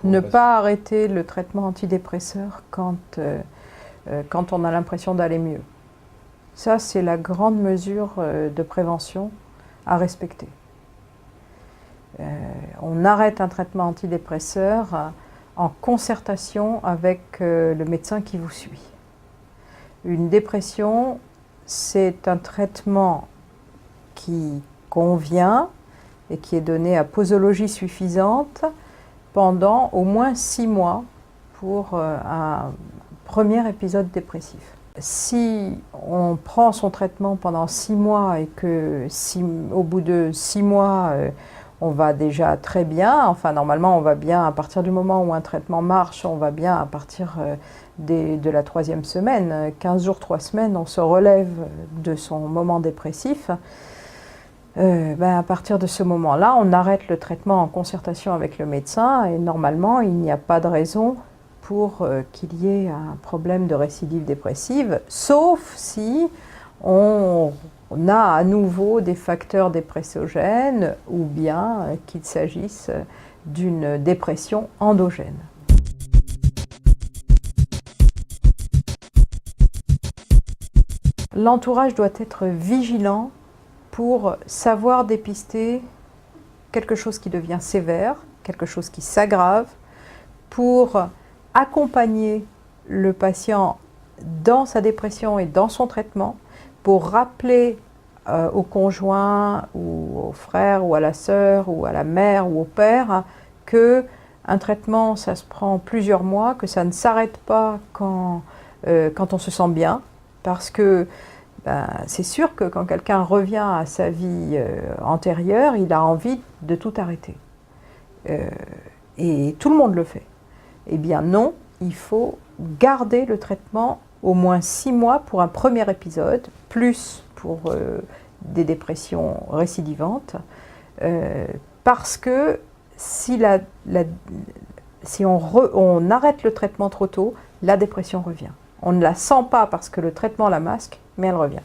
Ne pas arrêter le traitement antidépresseur quand on a l'impression d'aller mieux. Ça, c'est la grande mesure de prévention à respecter. On arrête un traitement antidépresseur en concertation avec le médecin qui vous suit. Une dépression, c'est un traitement qui convient et qui est donné à posologie suffisante pendant au moins 6 mois pour un premier épisode dépressif. Si on prend son traitement pendant 6 mois et que au bout de 6 mois, on va déjà très bien, enfin normalement on va bien à partir du moment où un traitement marche, on va bien à partir de la 3e semaine, 15 jours, 3 semaines, on se relève de son moment dépressif. À partir de ce moment-là, on arrête le traitement en concertation avec le médecin et normalement il n'y a pas de raison pour qu'il y ait un problème de récidive dépressive, sauf si on a à nouveau des facteurs dépressogènes ou bien qu'il s'agisse d'une dépression endogène. L'entourage doit être vigilant pour savoir dépister quelque chose qui devient sévère, quelque chose qui s'aggrave, pour accompagner le patient dans sa dépression et dans son traitement, pour rappeler au conjoint ou au frère ou à la sœur ou à la mère ou au père que un traitement ça se prend plusieurs mois, que ça ne s'arrête pas quand on se sent bien, parce que c'est sûr que quand quelqu'un revient à sa vie antérieure, il a envie de tout arrêter. Et tout le monde le fait. Eh bien non, il faut garder le traitement au moins 6 mois pour un premier épisode, plus pour des dépressions récidivantes, parce que si on arrête le traitement trop tôt, la dépression revient. On ne la sent pas parce que le traitement la masque, mais elle revient.